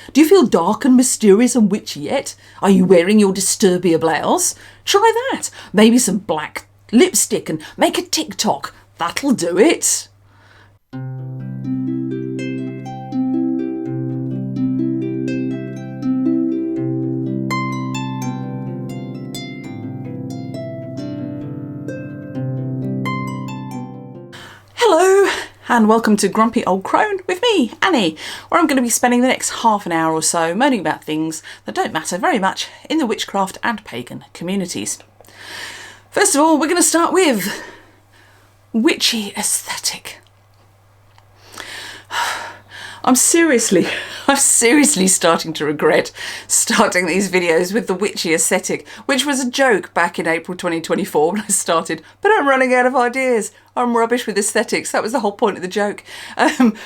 Do you feel dark and mysterious and witchy yet? Are you wearing your Disturbia blouse? Try that. Maybe some black lipstick and make a TikTok. That'll do it. Hello and welcome to Grumpy Old Crone with me, Annie, where I'm going to be spending the next half an hour or so moaning about things that don't matter very much in the witchcraft and pagan communities. First of all, we're going to start with witchy aesthetic. I'm seriously starting to regret starting these videos with the witchy aesthetic, which was a joke back in April 2024 when I started, but I'm running out of ideas. I'm rubbish with aesthetics. That was the whole point of the joke.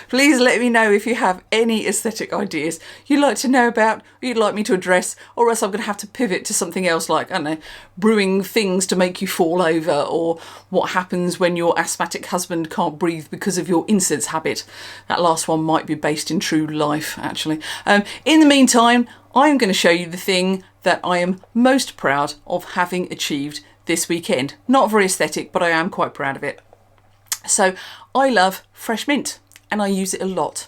Please let me know if you have any aesthetic ideas you'd like to know about, or you'd like me to address, or else I'm going to have to pivot to something else like, I don't know, brewing things to make you fall over, or what happens when your asthmatic husband can't breathe because of your incense habit. That last one might be based in true life, actually. In the meantime, I'm going to show you the thing that I am most proud of having achieved this weekend. Not very aesthetic, but I am quite proud of it. So I love fresh mint and I use it a lot.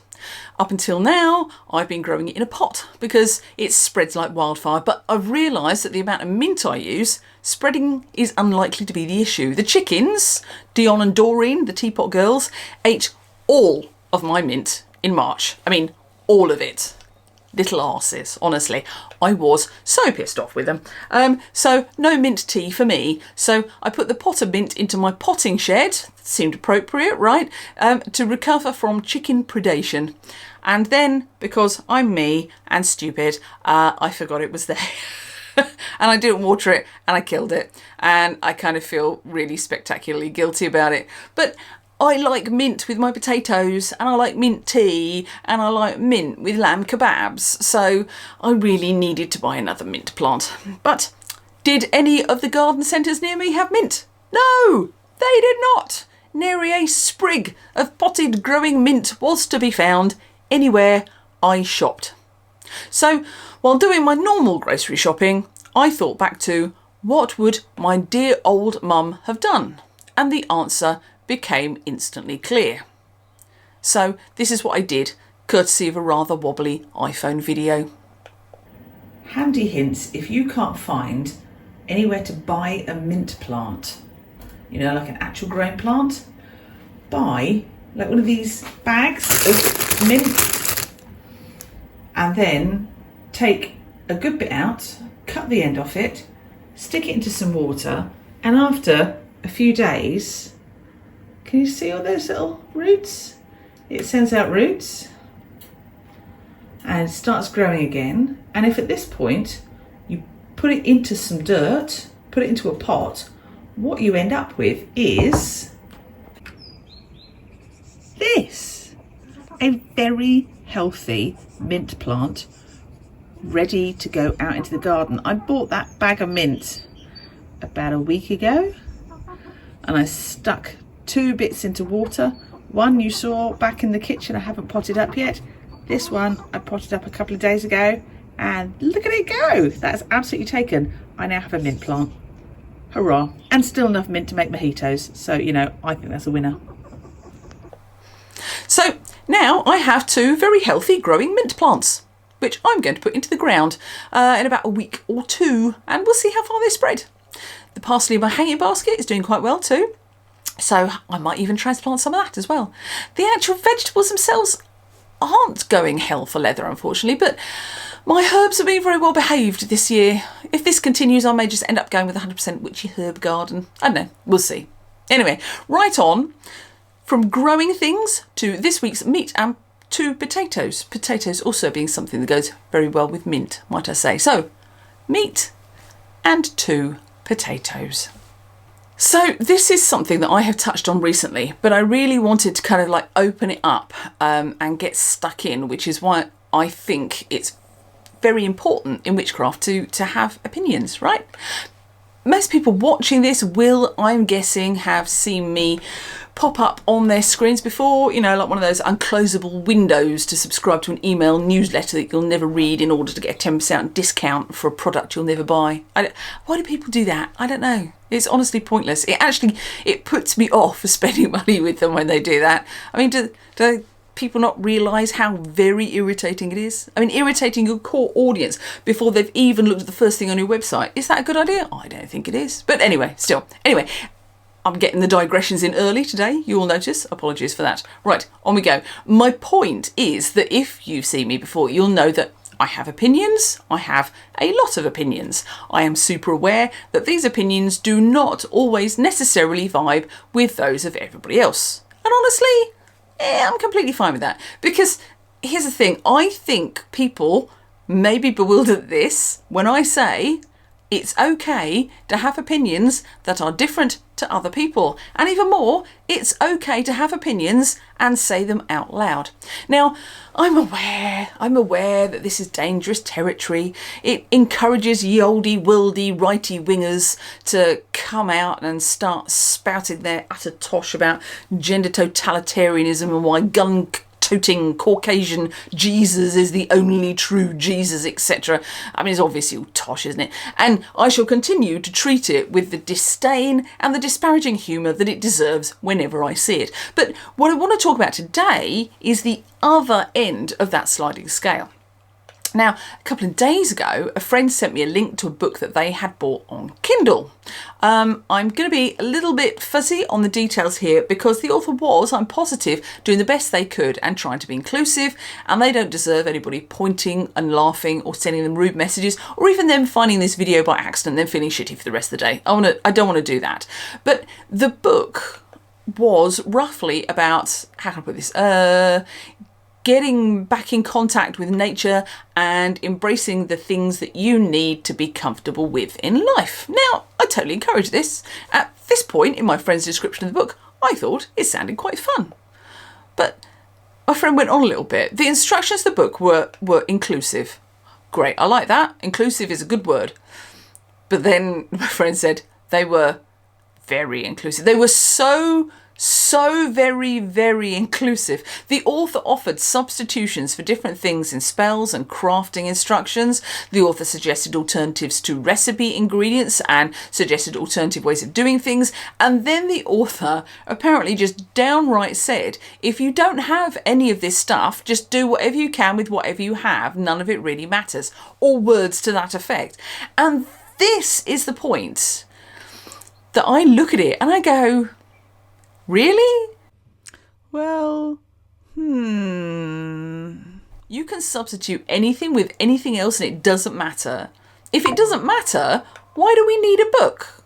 Up until now, I've been growing it in a pot because it spreads like wildfire, but I've realised that the amount of mint I use, spreading is unlikely to be the issue. The chickens, Dion and Doreen, the teapot girls, ate all of my mint in March. I mean, all of it. Little arses, honestly. I was so pissed off with them. So no mint tea for me. So I put the pot of mint into my potting shed. Seemed appropriate, right? To recover from chicken predation. And then, because I'm me and stupid, I forgot it was there. And I didn't water it and I killed it. And I kind of feel really spectacularly guilty about it. But I like mint with my potatoes, and I like mint tea, and I like mint with lamb kebabs, so I really needed to buy another mint plant. But did any of the garden centres near me have mint? No, they did not. Nary a sprig of potted growing mint was to be found anywhere I shopped. So while doing my normal grocery shopping, I thought back to what would my dear old mum have done? And the answer became instantly clear. So this is what I did, courtesy of a rather wobbly iPhone video. Handy hints if you can't find anywhere to buy a mint plant, you know, like an actual growing plant, buy like one of these bags of mint and then take a good bit out, cut the end off it, stick it into some water, and after a few days, can you see all those little roots? It sends out roots and starts growing again. And if at this point you put it into some dirt, put it into a pot, what you end up with is this, a very healthy mint plant ready to go out into the garden. I bought that bag of mint about a week ago and I stuck 2 bits into water. One you saw back in the kitchen, I haven't potted up yet. This one I potted up a couple of days ago and look at it go. That's absolutely taken. I now have a mint plant. Hurrah. And still enough mint to make mojitos. So, you know, I think that's a winner. So now I have 2 very healthy growing mint plants, which I'm going to put into the ground in about a week or 2, and we'll see how far they spread. The parsley in my hanging basket is doing quite well too. So I might even transplant some of that as well. The actual vegetables themselves aren't going hell for leather, unfortunately, but my herbs have been very well behaved this year. If this continues, I may just end up going with a 100% witchy herb garden. I don't know, we'll see. Anyway, right on from growing things to this week's meat and to potatoes. Potatoes also being something that goes very well with mint, might I say. So, meat and 2 potatoes. So this is something that I have touched on recently, but I really wanted to kind of like open it up and get stuck in, which is why I think it's very important in witchcraft to have opinions, right? most people watching this will, I'm guessing, have seen me pop up on their screens before, you know, like one of those unclosable windows to subscribe to an email newsletter that you'll never read in order to get a 10% discount for a product you'll never buy. Why do people do that? I don't know. It's honestly pointless. It puts me off for spending money with them when they do that. I mean, do people not realise how very irritating it is? I mean, irritating your core audience before they've even looked at the first thing on your website. Is that a good idea? I don't think it is. But anyway, I'm getting the digressions in early today, you will notice. Apologies for that. Right, on we go. My point is that if you've seen me before, you'll know that I have opinions. I have a lot of opinions. I am super aware that these opinions do not always necessarily vibe with those of everybody else. And honestly, I'm completely fine with that. Because here's the thing, I think people may be bewildered at this when I say it's okay to have opinions that are different to other people. And even more, it's okay to have opinions and say them out loud. Now, I'm aware that this is dangerous territory. It encourages ye olde worldy righty wingers to come out and start spouting their utter tosh about gender totalitarianism and why gun-toting Caucasian Jesus is the only true Jesus, etc. I mean, it's obviously all tosh, isn't it? And I shall continue to treat it with the disdain and the disparaging humour that it deserves whenever I see it. But what I want to talk about today is the other end of that sliding scale. Now, a couple of days ago, a friend sent me a link to a book that they had bought on Kindle. I'm going to be a little bit fuzzy on the details here because the author was, I'm positive, doing the best they could and trying to be inclusive, and they don't deserve anybody pointing and laughing or sending them rude messages or even them finding this video by accident and then feeling shitty for the rest of the day. I don't want to do that. But the book was roughly about, how can I put this, getting back in contact with nature and embracing the things that you need to be comfortable with in life. Now, I totally encourage this. At this point in my friend's description of the book, I thought it sounded quite fun. But my friend went on a little bit. The instructions of the book were inclusive. Great, I like that. Inclusive is a good word. But then my friend said they were very inclusive. They were so very, very inclusive. The author offered substitutions for different things in spells and crafting instructions. The author suggested alternatives to recipe ingredients and suggested alternative ways of doing things. And then the author apparently just downright said, if you don't have any of this stuff, just do whatever you can with whatever you have. None of it really matters. Or words to that effect. And this is the point that I look at it and I go, really? Well, you can substitute anything with anything else and it doesn't matter. If it doesn't matter, why do we need a book?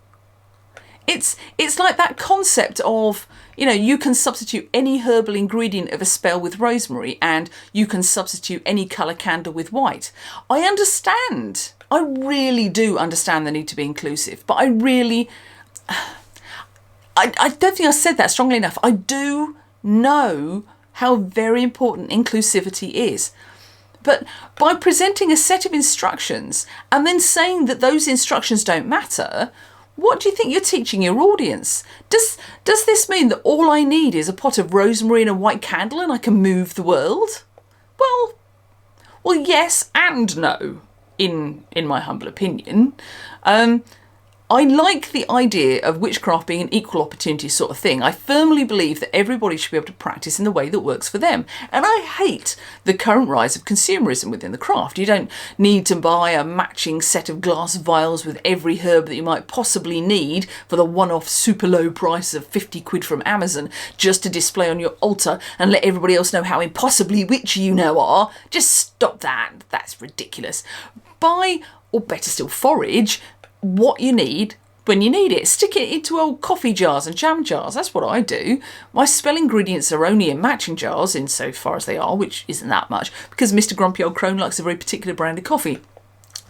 It's like that concept of, you know, you can substitute any herbal ingredient of a spell with rosemary and you can substitute any colour candle with white. I understand. I really do understand the need to be inclusive, but I don't think I said that strongly enough. I do know how very important inclusivity is. But by presenting a set of instructions and then saying that those instructions don't matter, what do you think you're teaching your audience? Does this mean that all I need is a pot of rosemary and a white candle and I can move the world? Well, yes and no, in my humble opinion. I like the idea of witchcraft being an equal opportunity sort of thing. I firmly believe that everybody should be able to practice in the way that works for them. And I hate the current rise of consumerism within the craft. You don't need to buy a matching set of glass vials with every herb that you might possibly need for the one-off super low price of 50 quid from Amazon just to display on your altar and let everybody else know how impossibly witchy you now are. Just stop that. That's ridiculous. Buy, or better still, forage what you need when you need it. Stick it into old coffee jars and jam jars. That's what I do. My spell ingredients are only in matching jars insofar as they are, which isn't that much, because Mr. Grumpy Old Crone likes a very particular brand of coffee.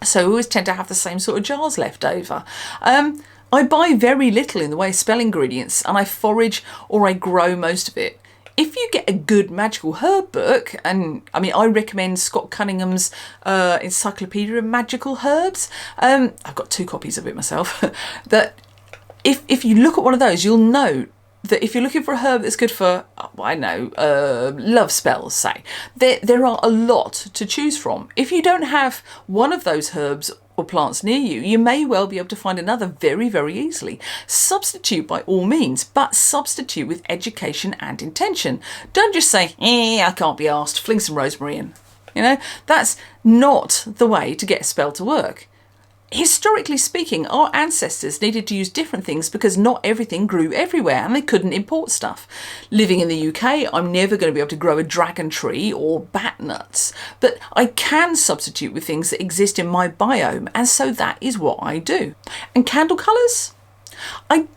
So I always tend to have the same sort of jars left over. I buy very little in the way of spell ingredients and I forage or I grow most of it if you get a good magical herb book, and I mean, I recommend Scott Cunningham's Encyclopedia of Magical Herbs. I've got 2 copies of it myself. That if you look at one of those, you'll know that if you're looking for a herb that's good for, love spells, say, there are a lot to choose from. If you don't have one of those herbs or plants near you, you may well be able to find another very, very easily. Substitute by all means, but substitute with education and intention. Don't just say, I can't be asked, fling some rosemary in. You know, that's not the way to get a spell to work. Historically speaking, our ancestors needed to use different things because not everything grew everywhere and they couldn't import stuff. Living in the UK, I'm never going to be able to grow a dragon tree or bat nuts, but I can substitute with things that exist in my biome, and so that is what I do. And candle colours? I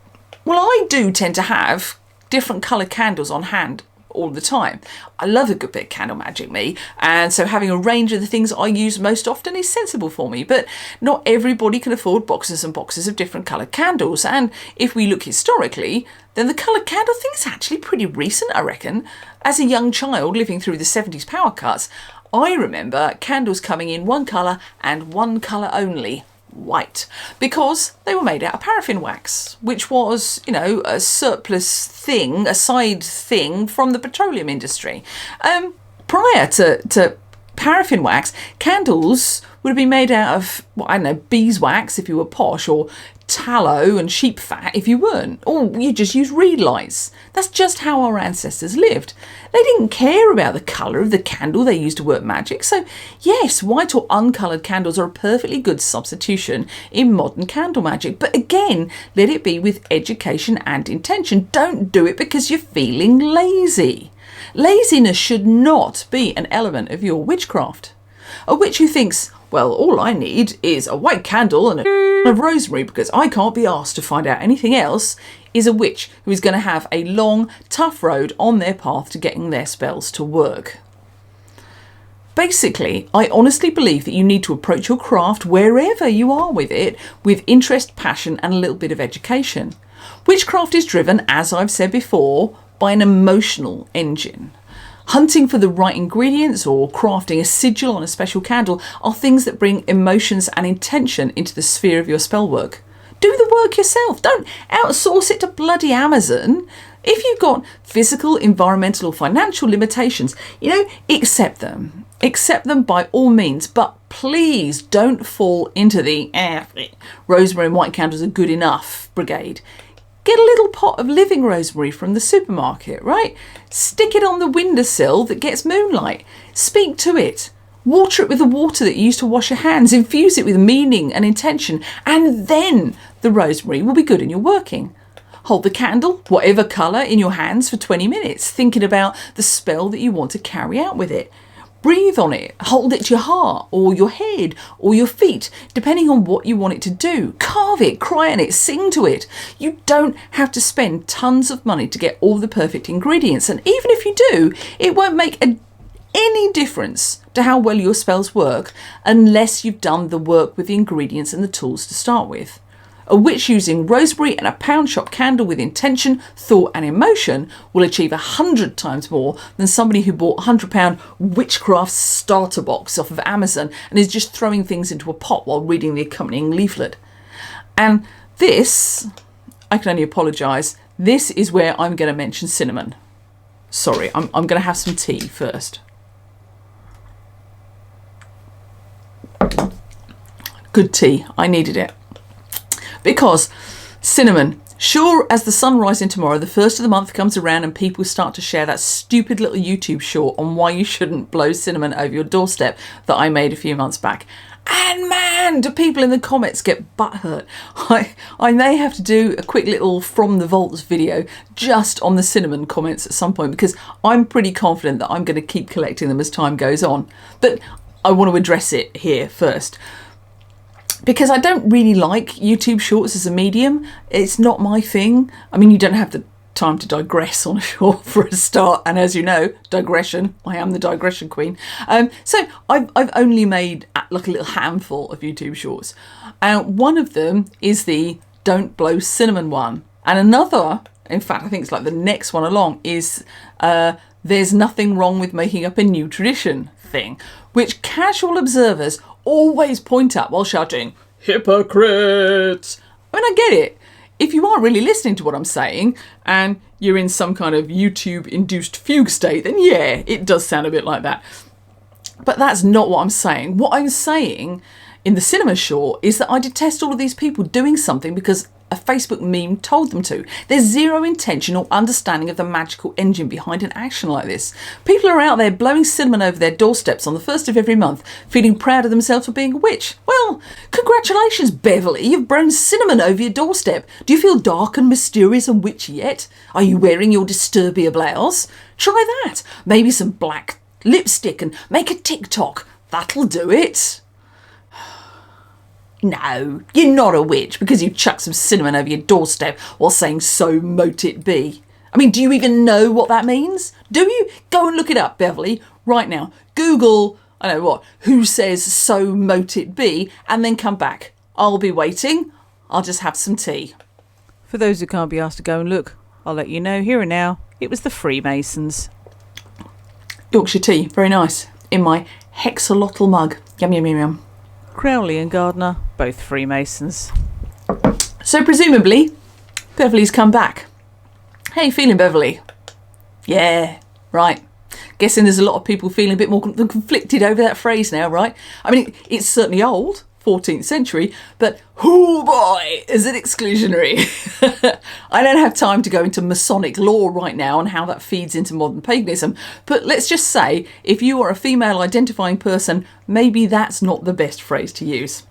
do tend to have different coloured candles on hand all the time. I love a good bit of candle magic, me, and so having a range of the things I use most often is sensible for me, but not everybody can afford boxes and boxes of different coloured candles, and if we look historically, then the coloured candle thing is actually pretty recent, I reckon. As a young child living through the 70s power cuts, I remember candles coming in one colour and one colour only, white, because they were made out of paraffin wax, which was, you know, a surplus thing, a side thing from the petroleum industry. Prior to paraffin wax, candles would have been made out of, beeswax if you were posh, or tallow and sheep fat if you weren't, or you just use reed lights. That's just how our ancestors lived. They didn't care about the colour of the candle they used to work magic, so yes, white or uncoloured candles are a perfectly good substitution in modern candle magic, but again, let it be with education and intention. Don't do it because you're feeling lazy. Laziness should not be an element of your witchcraft. A witch who thinks, well, all I need is a white candle and a of rosemary because I can't be asked to find out anything else, is a witch who is going to have a long, tough road on their path to getting their spells to work. Basically, I honestly believe that you need to approach your craft wherever you are with it, with interest, passion, and a little bit of education. Witchcraft is driven, as I've said before, by an emotional engine. Hunting for the right ingredients or crafting a sigil on a special candle are things that bring emotions and intention into the sphere of your spell work. Do the work yourself. Don't outsource it to bloody Amazon. If you've got physical, environmental or financial limitations, accept them. Accept them by all means, but please don't fall into the rosemary and white candles are good enough brigade. Get a little pot of living rosemary from the supermarket, right? Stick it on the windowsill that gets moonlight. Speak to it. Water it with the water that you use to wash your hands. Infuse it with meaning and intention. And then the rosemary will be good in your working. Hold the candle, whatever colour, in your hands for 20 minutes, thinking about the spell that you want to carry out with it. Breathe on it, hold it to your heart or your head or your feet, depending on what you want it to do. Carve it, cry on it, sing to it. You don't have to spend tons of money to get all the perfect ingredients. And even if you do, it won't make any difference to how well your spells work unless you've done the work with the ingredients and the tools to start with. A witch using rosemary and a pound shop candle with intention, thought and emotion will achieve 100 times more than somebody who bought a £100 witchcraft starter box off of Amazon and is just throwing things into a pot while reading the accompanying leaflet. And this, I can only apologise, this is where I'm going to mention cinnamon. Sorry, I'm going to have some tea first. Good tea, I needed it. Because cinnamon, sure as the sun rising tomorrow, the first of the month comes around and people start to share that stupid little YouTube short on why you shouldn't blow cinnamon over your doorstep that I made a few months back. And man, do people in the comments get butthurt. I may have to do a quick little From the Vaults video just on the cinnamon comments at some point because I'm pretty confident that I'm going to keep collecting them as time goes on. But I want to address it here first. Because I don't really like YouTube shorts as a medium. It's not my thing. I mean, you don't have the time to digress on a short for a start. And as you know, digression, I am the digression queen. So I've only made like a little handful of YouTube shorts. One of them is the Don't Blow Cinnamon one. And another in fact, I think it's like the next one along, is there's nothing wrong with making up a new tradition thing, which casual observers always point at while shouting, hypocrites. I mean, I get it. If you aren't really listening to what I'm saying and you're in some kind of YouTube-induced fugue state, then yeah, it does sound a bit like that. But that's not what I'm saying. What I'm saying in the cinema short is that I detest all of these people doing something because a Facebook meme told them to. There's zero intention or understanding of the magical engine behind an action like this. People are out there blowing cinnamon over their doorsteps on the 1st of every month, feeling proud of themselves for being a witch. Well, congratulations, Beverly. You've blown cinnamon over your doorstep. Do you feel dark and mysterious and witchy yet? Are you wearing your Disturbia blouse? Try that. Maybe some black lipstick and make a TikTok. That'll do it. No, you're not a witch because you chucked some cinnamon over your doorstep while saying so mote it be. I mean, do you even know what that means? Do you? Go and look it up, Beverly, right now. Google, I don't know what, who says so mote it be, and then come back. I'll be waiting. I'll just have some tea. For those who can't be asked to go and look, I'll let you know here and now, it was the Freemasons. Yorkshire tea, very nice, in my hexalotl mug. Yum, yum, yum, yum. Crowley and Gardner, both Freemasons. So presumably, Beverly's come back. How you feeling, Beverly? Yeah, right. Guessing there's a lot of people feeling a bit more conflicted over that phrase now, right? I mean, it's certainly old, 14th century, but oh boy, is it exclusionary. I don't have time to go into Masonic lore right now and how that feeds into modern paganism, but let's just say, if you are a female identifying person, maybe that's not the best phrase to use.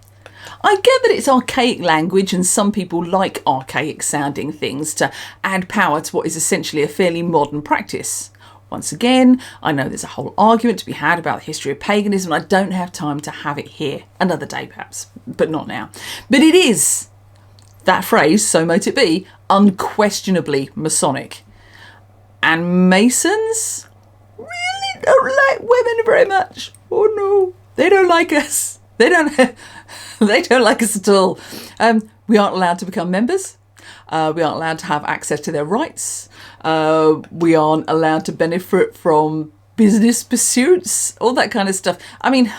I get that it's archaic language and some people like archaic sounding things to add power to what is essentially a fairly modern practice. Once again, I know there's a whole argument to be had about the history of paganism. I don't have time to have it here. Another day perhaps, but not now. But it is, that phrase, so mote it be, unquestionably Masonic. And Masons really don't like women very much. Oh no, they don't like us. They don't like us at all. We aren't allowed to become members. We aren't allowed to have access to their rights. We aren't allowed to benefit from business pursuits, all that kind of stuff. I mean,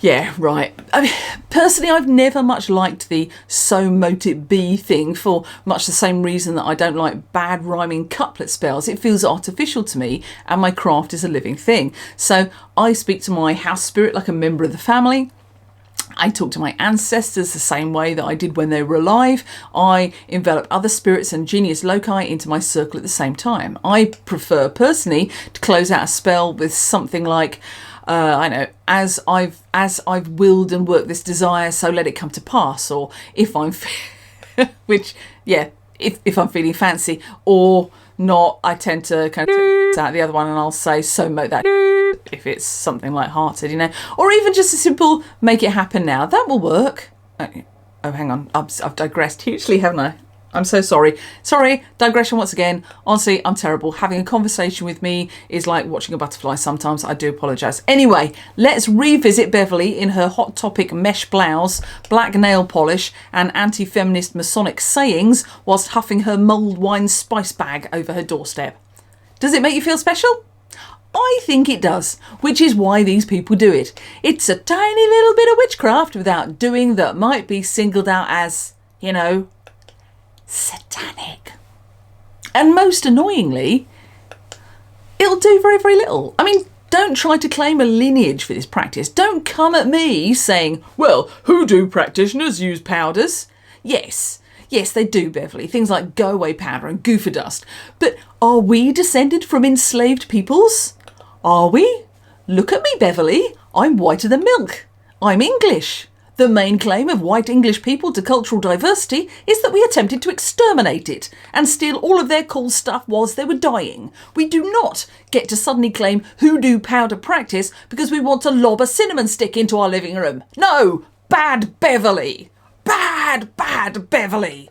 yeah, right. I mean, personally, I've never much liked the so mote it be thing for much the same reason that I don't like bad rhyming couplet spells. It feels artificial to me and my craft is a living thing. So I speak to my house spirit like a member of the family. I talk to my ancestors the same way that I did when they were alive. I envelop other spirits and genius loci into my circle at the same time. I prefer personally to close out a spell with something like, I know, as I've willed and worked this desire, so let it come to pass. Or if I'm, if I'm feeling fancy or not, I tend to kind of out the other one and I'll say so mote that if it's something light-hearted, you know, or even just a simple make it happen now. That will work. Oh, hang on, I've digressed hugely, haven't I? I'm so sorry. Sorry, digression once again. Honestly, I'm terrible. Having a conversation with me is like watching a butterfly sometimes. I do apologise. Anyway, let's revisit Beverly in her Hot Topic mesh blouse, black nail polish and anti-feminist Masonic sayings whilst huffing her mulled wine spice bag over her doorstep. Does it make you feel special? I think it does, which is why these people do it. It's a tiny little bit of witchcraft without doing that might be singled out as, you know, satanic. And most annoyingly, it'll do very, very little. I mean, don't try to claim a lineage for this practice. Don't come at me saying, well, hoodoo practitioners use powders. Yes, they do, Beverly. Things like go-away powder and goofer dust. But are we descended from enslaved peoples? Are we? Look at me, Beverly. I'm whiter than milk. I'm English. The main claim of white English people to cultural diversity is that we attempted to exterminate it and steal all of their cool stuff whilst they were dying. We do not get to suddenly claim hoodoo powder practice because we want to lob a cinnamon stick into our living room. No, bad Beverly. Bad Beverly.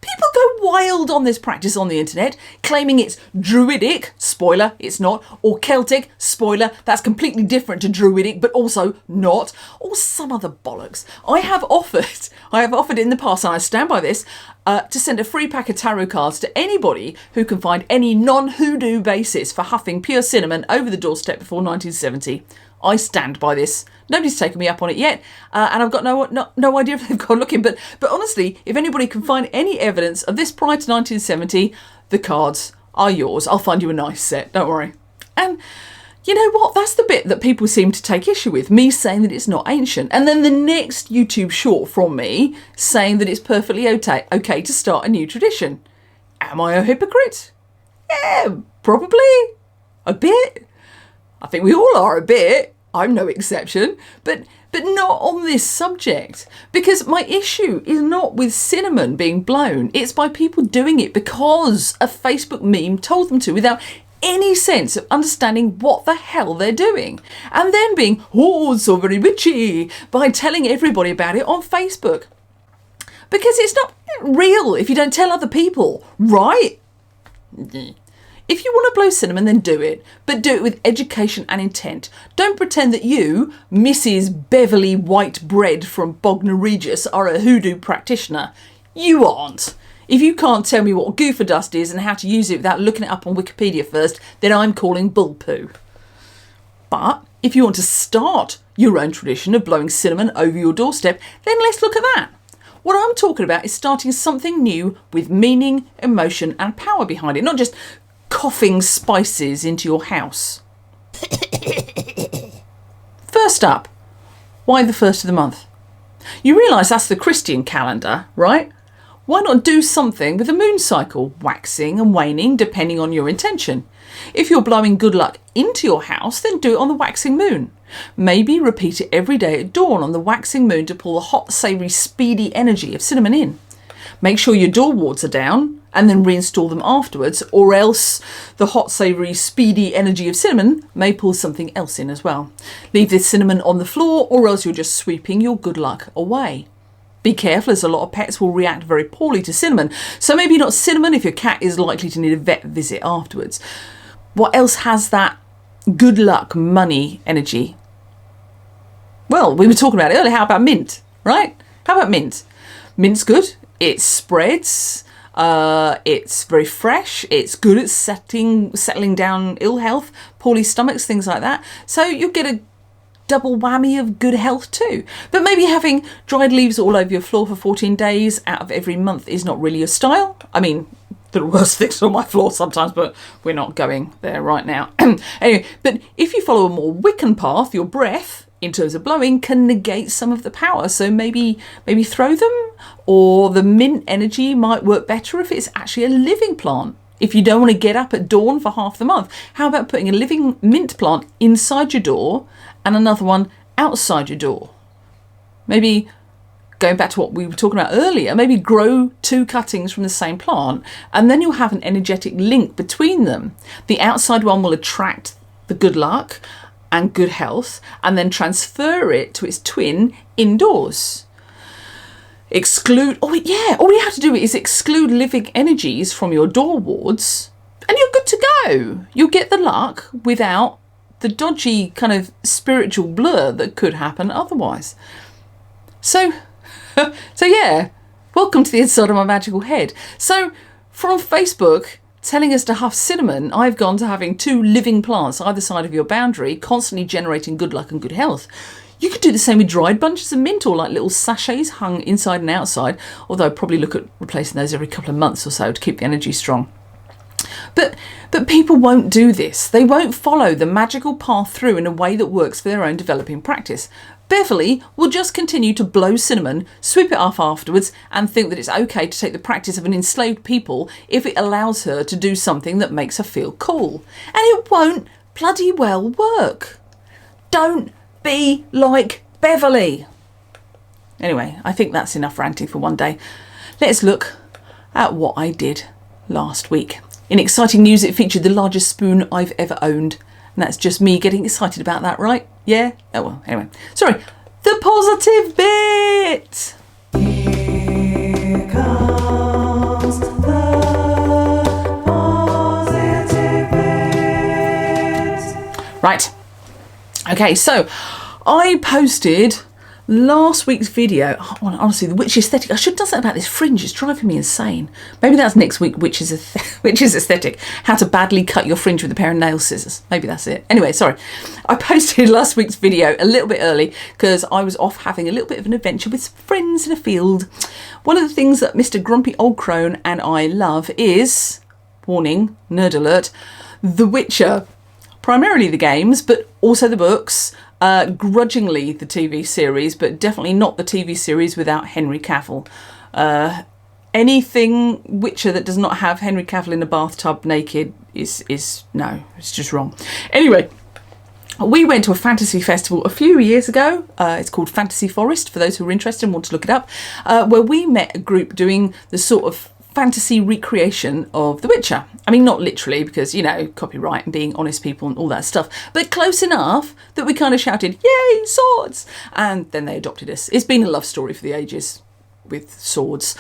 People go wild on this practice on the internet, claiming it's druidic, spoiler, it's not, or Celtic, spoiler, that's completely different to druidic, but also not, or some other bollocks. I have offered in the past, and I stand by this, to send a free pack of tarot cards to anybody who can find any non-hoodoo basis for huffing pure cinnamon over the doorstep before 1970. I stand by this. Nobody's taken me up on it yet, and I've got no idea if they've gone looking. But honestly, if anybody can find any evidence of this prior to 1970, the cards are yours. I'll find you a nice set, don't worry. And you know what? That's the bit that people seem to take issue with, me saying that it's not ancient. And then the next YouTube short from me saying that it's perfectly okay to start a new tradition. Am I a hypocrite? Yeah, probably. A bit. I think we all are a bit. I'm no exception, but not on this subject, because my issue is not with cinnamon being blown. It's by people doing it because a Facebook meme told them to, without any sense of understanding what the hell they're doing, and then being, oh, so very witchy, by telling everybody about it on Facebook. Because it's not real if you don't tell other people, right? If you want to blow cinnamon, then do it, but do it with education and intent. Don't pretend that you, Mrs. Beverly White Bread from Bognor Regis, are a hoodoo practitioner. You aren't. If you can't tell me what goofer dust is and how to use it without looking it up on Wikipedia first, then I'm calling bull poo. But if you want to start your own tradition of blowing cinnamon over your doorstep, then let's look at that. What I'm talking about is starting something new with meaning, emotion, and power behind it, not just coughing spices into your house. First up, why the first of the month? You realise that's the Christian calendar, right? Why not do something with the moon cycle, waxing and waning depending on your intention? If you're blowing good luck into your house, then do it on the waxing moon. Maybe repeat it every day at dawn on the waxing moon to pull the hot, savoury, speedy energy of cinnamon in. Make sure your door wards are down and then reinstall them afterwards, or else the hot, savoury, speedy energy of cinnamon may pull something else in as well. Leave this cinnamon on the floor, or else you're just sweeping your good luck away. Be careful, as a lot of pets will react very poorly to cinnamon, so maybe not cinnamon if your cat is likely to need a vet visit afterwards. What else has that good luck, money energy? Well, we were talking about it earlier. How about mint, right? How about mint? Mint's good. It spreads. It's very fresh. It's good at settling down ill health, poorly stomachs, things like that. So you'll get a double whammy of good health too. But maybe having dried leaves all over your floor for 14 days out of every month is not really your style. I mean, there are worse things on my floor sometimes, but we're not going there right now. Anyway, but if you follow a more Wiccan path, your breath, in terms of blowing, can negate some of the power. So maybe throw them, or the mint energy might work better if it's actually a living plant. If you don't want to get up at dawn for half the month, how about putting a living mint plant inside your door and another one outside your door? Maybe, going back to what we were talking about earlier, maybe grow 2 cuttings from the same plant, and then you'll have an energetic link between them. The outside one will attract the good luck and good health, and then transfer it to its twin indoors. All you have to do is exclude living energies from your door wards, and you're good to go. You'll get the luck without the dodgy kind of spiritual blur that could happen otherwise. So yeah, welcome to the inside of my magical head. So from Facebook telling us to huff cinnamon, I've gone to having 2 living plants either side of your boundary, constantly generating good luck and good health. You could do the same with dried bunches of mint, or like little sachets hung inside and outside, although I'd probably look at replacing those every couple of months or so to keep the energy strong. But people won't do this. They won't follow the magical path through in a way that works for their own developing practice. Beverly will just continue to blow cinnamon, sweep it off afterwards, and think that it's okay to take the practice of an enslaved people if it allows her to do something that makes her feel cool. And it won't bloody well work. Don't be like Beverly. Anyway, I think that's enough ranting for one day. Let's look at what I did last week. In exciting news, it featured the largest spoon I've ever owned. And that's just me getting excited about that, right? Yeah? Oh well, anyway. Sorry, the positive bit! Here comes Right. Okay, so I posted last week's video. Oh, honestly, the witch aesthetic. I should have done something about this fringe. It's driving me insane. Maybe that's next week. Witch's aesthetic. How to badly cut your fringe with a pair of nail scissors. Maybe that's it. Anyway, sorry. I posted last week's video a little bit early because I was off having a little bit of an adventure with some friends in a field. One of the things that Mr. Grumpy Old Crone and I love is, warning, nerd alert, The Witcher. Primarily the games, but also the books. Grudgingly the TV series, but definitely not the TV series without Henry Cavill. Anything Witcher that does not have Henry Cavill in a bathtub naked is no, it's just wrong. Anyway, we went to a fantasy festival a few years ago. It's called Fantasy Forest, for those who are interested and want to look it up, where we met a group doing the sort of fantasy recreation of The Witcher. I mean, not literally, because, you know, copyright and being honest people and all that stuff, but close enough that we kind of shouted, "Yay, swords!" And then they adopted us. It's been a love story for the ages with swords.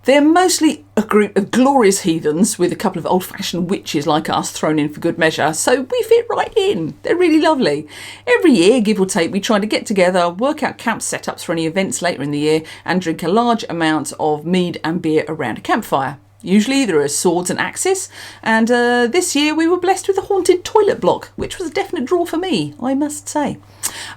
They're mostly a group of glorious heathens with a couple of old-fashioned witches like us thrown in for good measure, so we fit right in. They're really lovely. Every year, give or take, we try to get together, work out camp setups for any events later in the year, and drink a large amount of mead and beer around a campfire. Usually there are swords and axes, and this year we were blessed with a haunted toilet block, which was a definite draw for me, I must say.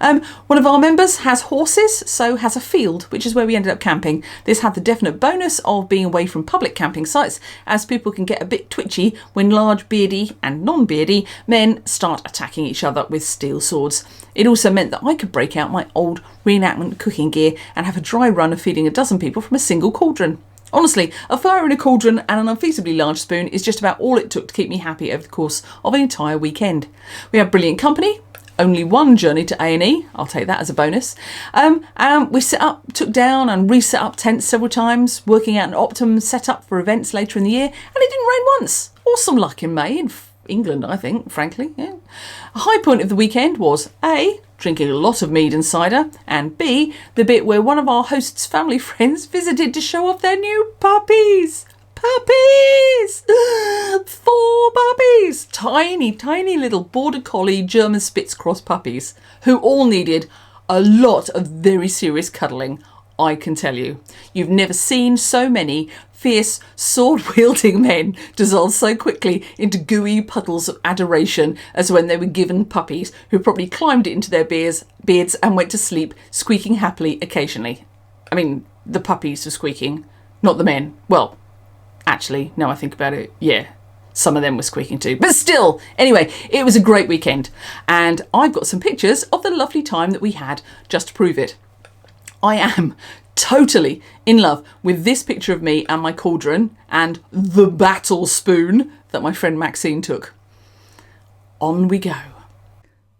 One of our members has horses, so has a field, which is where we ended up camping. This had the definite bonus of being away from public camping sites, as people can get a bit twitchy when large beardy and non-beardy men start attacking each other with steel swords. It also meant that I could break out my old reenactment cooking gear and have a dry run of feeding a dozen people from a single cauldron. Honestly, a fire in a cauldron and an unfeasibly large spoon is just about all it took to keep me happy over the course of an entire weekend. We had brilliant company, only one journey to A&E, I'll take that as a bonus. We set up, took down and reset up tents several times, working out an optimum setup for events later in the year, and it didn't rain once. Awesome luck in May in England, I think, frankly. Yeah. A high point of the weekend was A, drinking a lot of mead and cider, and B, the bit where one of our host's family friends visited to show off their new puppies. Puppies! 4 puppies! Tiny, tiny little border collie German Spitz cross puppies, who all needed a lot of very serious cuddling, I can tell you. You've never seen so many fierce, sword-wielding men dissolve so quickly into gooey puddles of adoration as when they were given puppies, who probably climbed into their beards and went to sleep, squeaking happily occasionally. I mean, the puppies were squeaking, not the men. Well, actually, now I think about it, yeah, some of them were squeaking too. But still, anyway, it was a great weekend. And I've got some pictures of the lovely time that we had just to prove it. I am totally in love with this picture of me and my cauldron and the battle spoon that my friend Maxine took. On we go.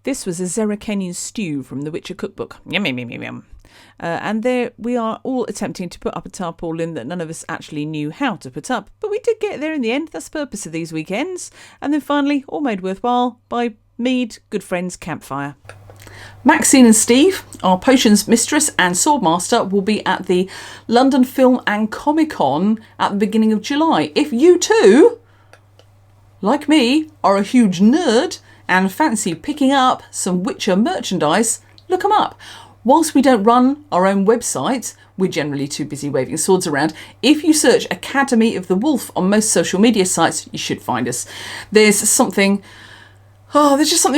This was a Zeracanian stew from the Witcher cookbook. Yum, yum, yum, yum, yum. And there we are all attempting to put up a tarpaulin that none of us actually knew how to put up. But we did get there in the end. That's the purpose of these weekends. And then finally, all made worthwhile by mead, good friends, campfire. Maxine and Steve, our potions mistress and swordmaster, will be at the London Film and Comic Con at the beginning of July. If you too, like me, are a huge nerd and fancy picking up some Witcher merchandise, look them up. Whilst we don't run our own website, we're generally too busy waving swords around. If you search Academy of the Wolf on most social media sites, you should find us. There's just something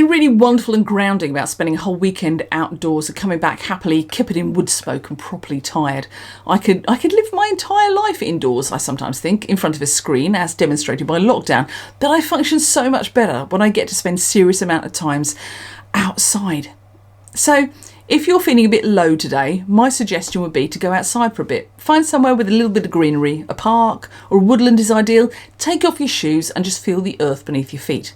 really wonderful and grounding about spending a whole weekend outdoors and coming back happily, kippered in wood smoke and properly tired. I could live my entire life indoors, I sometimes think, in front of a screen, as demonstrated by lockdown, but I function so much better when I get to spend serious amount of times outside. So, if you're feeling a bit low today, my suggestion would be to go outside for a bit. Find somewhere with a little bit of greenery, a park or a woodland is ideal. Take off your shoes and just feel the earth beneath your feet.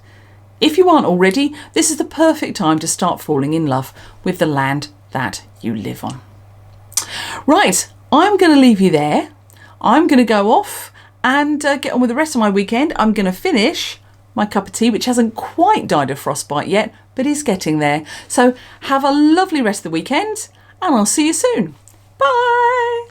If you aren't already, this is the perfect time to start falling in love with the land that you live on. Right, I'm going to leave you there. I'm going to go off and get on with the rest of my weekend. I'm going to finish my cup of tea, which hasn't quite died of frostbite yet, but is getting there. So have a lovely rest of the weekend, and I'll see you soon. Bye!